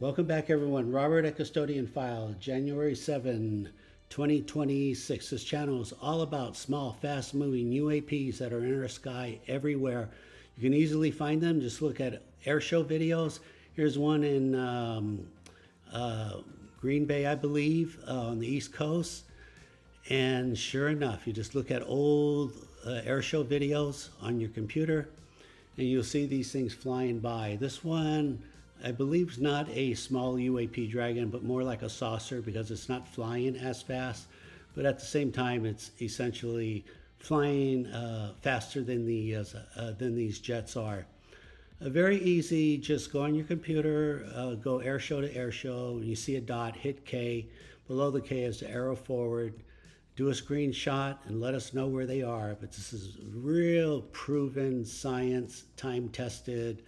Welcome back, everyone. Robert at Custodian File, January 2026. This channel is all about small, fast-moving UAPs that are in our sky everywhere. You can easily find them. Just look at air show videos. Here's one in Green Bay, I believe, on the East Coast. And sure enough, you just look at old air show videos on your computer, and you'll see these things flying by. This one, I believe, is not a small UAP Dragon, but more like a saucer because it's not flying as fast. But at the same time, it's essentially flying faster than these jets are. Very easy. Just go on your computer, go air show to air show. You see a dot, hit K. Below the K is the arrow forward. Do a screenshot and let us know where they are. But this is real proven science, time-tested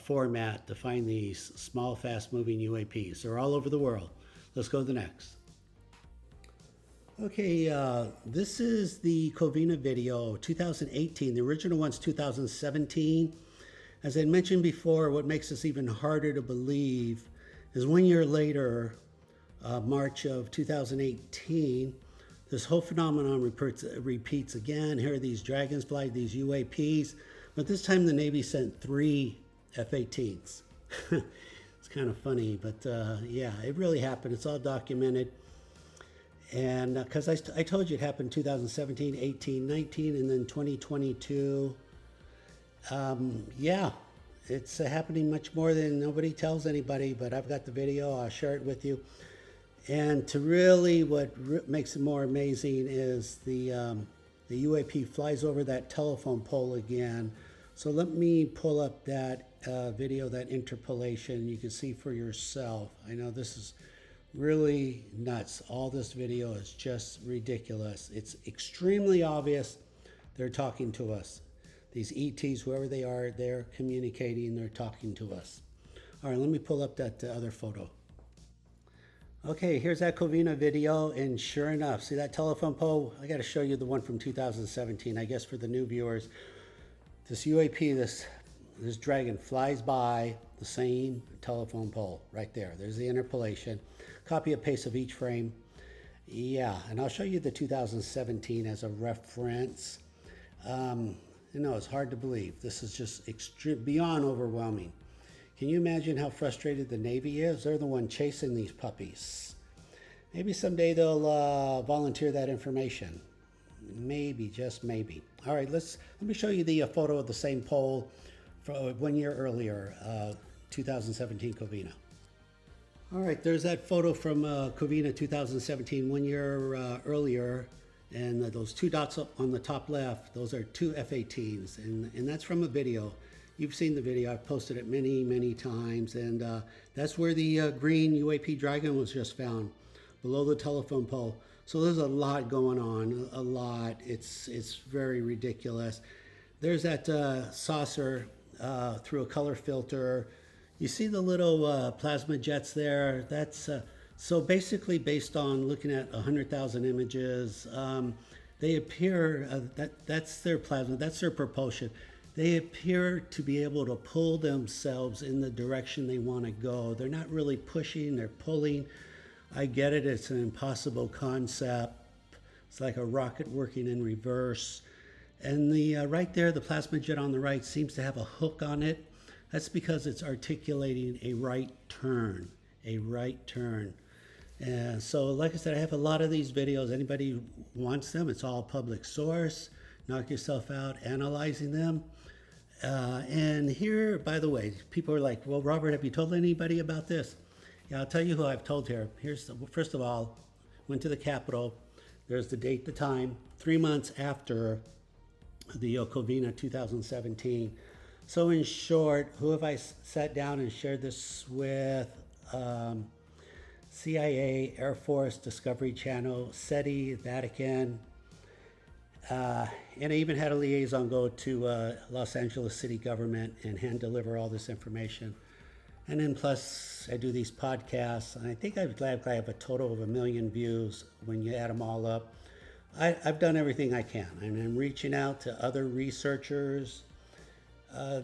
format to find these small, fast-moving UAPs. They're all over the world. Let's go to the next. Okay, this is the Covina video, 2018. The original one's 2017. As I mentioned before, what makes this even harder to believe is 1 year later, March of 2018, this whole phenomenon repeats again. Here are these dragonfly, these UAPs, but this time the Navy sent 3 F-18s. It's kind of funny, but yeah, it really happened. It's all documented. And because I told you it happened 2017, 18, 19, and then 2022. Yeah, it's happening much more than nobody tells anybody, but I've got the video. I'll share it with you. And to really, what makes it more amazing is the UAP flies over that telephone pole again. So let me pull up that video, that interpolation. You can see for yourself. I know this is really nuts. All this video is just ridiculous. It's extremely obvious they're talking to us. These ETs, whoever they are, they're communicating, they're talking to us. All right, let me pull up that other photo. Okay, here's that Covina video, and sure enough, see that telephone pole? I got to show you the one from 2017, I guess for the new viewers. This UAP, this dragon flies by the same telephone pole right there. There's the interpolation. Copy and paste of each frame. Yeah, and I'll show you the 2017 as a reference. You know, it's hard to believe. This is just beyond overwhelming. Can you imagine how frustrated the Navy is? They're the one chasing these puppies. Maybe someday they'll volunteer that information. Maybe, just maybe. All right, let me show you the photo of the same pole from 1 year earlier, 2017 Covina. All right, there's that photo from Covina 2017, 1 year earlier. And those 2 dots up on the top left, those are 2 F-18s. And that's from a video. You've seen the video. I've posted it many, many times. And that's where the green UAP Dragon was just found, below the telephone pole. So there's a lot going on, a lot. It's very ridiculous. There's that saucer through a color filter. You see the little plasma jets there? That's so basically based on looking at 100,000 images. They appear, that's their plasma, that's their propulsion. They appear to be able to pull themselves in the direction they want to go. They're not really pushing, they're pulling. I get it, it's an impossible concept. It's like a rocket working in reverse. And the right there, the plasma jet on the right seems to have a hook on it. That's because it's articulating a right turn, a right turn. And so, like I said, I have a lot of these videos. Anybody who wants them, it's all public source. Knock yourself out analyzing them. And here, by the way, people are like, well, Robert, have you told anybody about this? Yeah, I'll tell you who I've told here. First of all, went to the Capitol. There's the date, the time, 3 months after the Covina 2017. So in short, who have I sat down and shared this with? CIA, Air Force, Discovery Channel, SETI, Vatican, and I even had a liaison go to Los Angeles city government and hand deliver all this information. And then plus, I do these podcasts, and I think I have a total of 1 million views when you add them all up. I've done everything I can, and I'm reaching out to other researchers.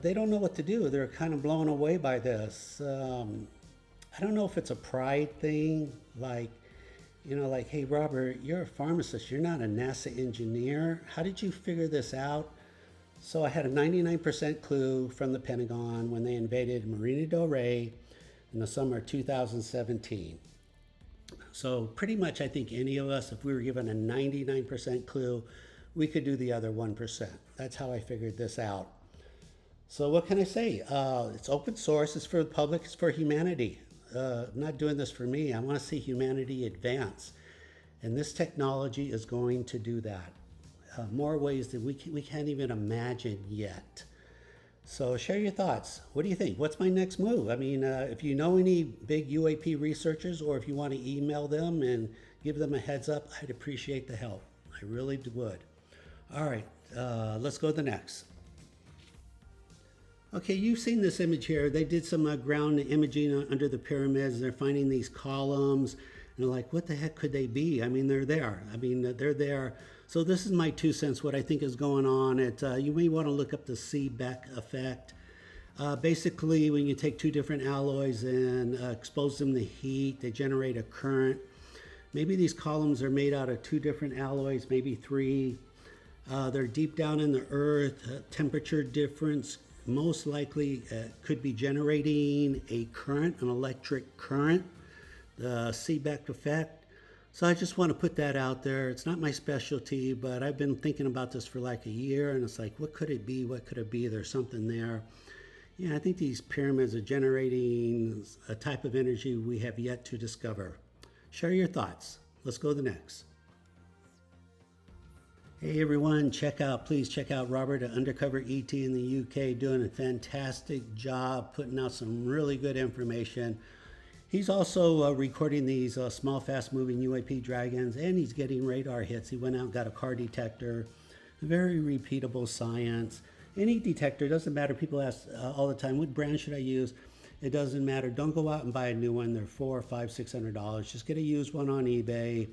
They don't know what to do. They're kind of blown away by this. I don't know if it's a pride thing, like, like, hey, Robert, you're a pharmacist. You're not a NASA engineer. How did you figure this out? So I had a 99% clue from the Pentagon when they invaded Marina del Rey in the summer of 2017. So pretty much I think any of us, if we were given a 99% clue, we could do the other 1%. That's how I figured this out. So what can I say? It's open source, it's for the public, it's for humanity. I'm not doing this for me. I want to see humanity advance. And this technology is going to do that. More ways that we can't even imagine yet. So share your thoughts. What do you think? What's my next move? I mean, if you know any big UAP researchers, or if you want to email them and give them a heads up, I'd appreciate the help. I really would. All right, let's go to the next. Okay, you've seen this image here. They did some ground imaging under the pyramids. They're finding these columns. And they're like, what the heck could they be? I mean, they're there. They're there. So this is my 2 cents, what I think is going on. You may want to look up the Shiepe effect. Basically, when you take two different alloys and expose them to heat, they generate a current. Maybe these columns are made out of two different alloys, maybe three. They're deep down in the earth. Temperature difference most likely could be generating a current, an electric current, the Shiepe effect. So I just want to put that out there. It's not my specialty, but I've been thinking about this for like a year, and it's like, what could it be? What could it be? There's something there. Yeah, I think these pyramids are generating a type of energy we have yet to discover. Share your thoughts. Let's go to the next. Hey everyone, please check out Robert at Undercover ET in the UK, doing a fantastic job putting out some really good information. He's also recording these small, fast-moving UAP dragons, and he's getting radar hits. He went out and got a car detector. Very repeatable science. Any detector, doesn't matter. People ask all the time, what brand should I use? It doesn't matter. Don't go out and buy a new one. They're $400, $500, $600. Just get a used one on eBay,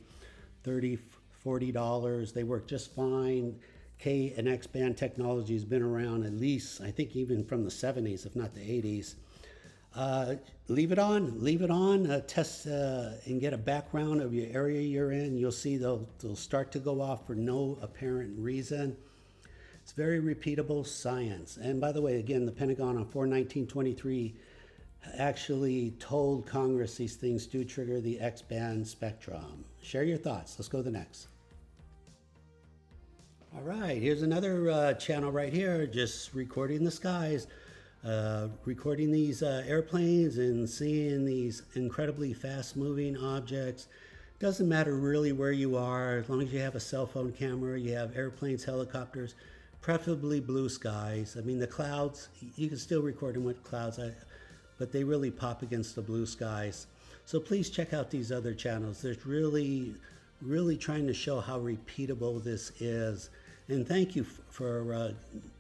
$30, $40. They work just fine. K and X band technology has been around at least, I think, even from the 70s, if not the 80s. Leave it on, test and get a background of your area you're in. You'll see they'll start to go off for no apparent reason. It's very repeatable science. And by the way, again, the Pentagon on 4/19/23 actually told Congress these things do trigger the X-band spectrum. Share your thoughts. Let's go to the next. All right, here's another channel right here, just recording the skies. Recording these airplanes and seeing these incredibly fast-moving objects. Doesn't matter really where you are, as long as you have a cell phone camera, you have airplanes, helicopters, preferably blue skies. I mean, the clouds, you can still record them with clouds, but they really pop against the blue skies. So please check out these other channels. There's really trying to show how repeatable this is. And thank you for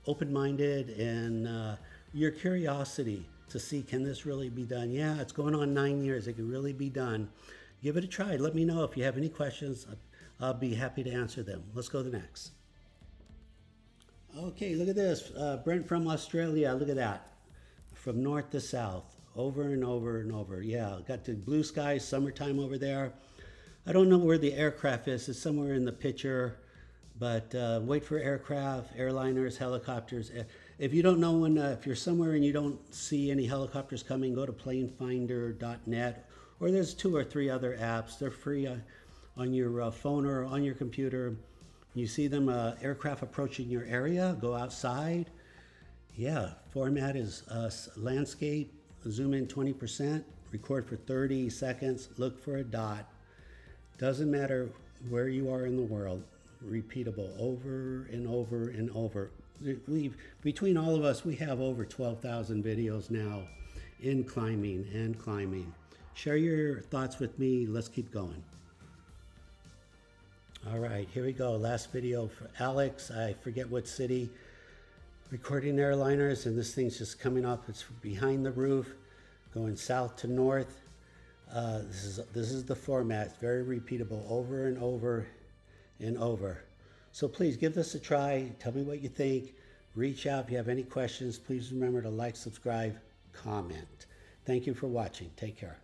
open-minded and your curiosity to see, can this really be done? Yeah, it's going on 9 years. It can really be done. Give it a try. Let me know if you have any questions. I'll be happy to answer them. Let's go to the next. Okay, look at this. Brent from Australia. Look at that. From north to south, over and over and over. Yeah, got the blue skies, summertime over there. I don't know where the aircraft is. It's somewhere in the picture. But wait for aircraft, airliners, helicopters. If you don't know if you're somewhere and you don't see any helicopters coming, go to planefinder.net, or there's 2 or 3 other apps. They're free on your phone or on your computer. You see them, aircraft approaching your area, go outside. Yeah, format is landscape, zoom in 20%, record for 30 seconds, look for a dot. Doesn't matter where you are in the world. Repeatable over and over and over. Between all of us, we have over 12,000 videos now in climbing and climbing. Share your thoughts with me. Let's keep going. All right, here we go. Last video for Alex. I forget what city. Recording airliners, and this thing's just coming up. It's behind the roof, going south to north. This is the format. It's very repeatable, over and over and over. So please give this a try. Tell me what you think. Reach out if you have any questions. Please remember to like, subscribe, comment. Thank you for watching. Take care.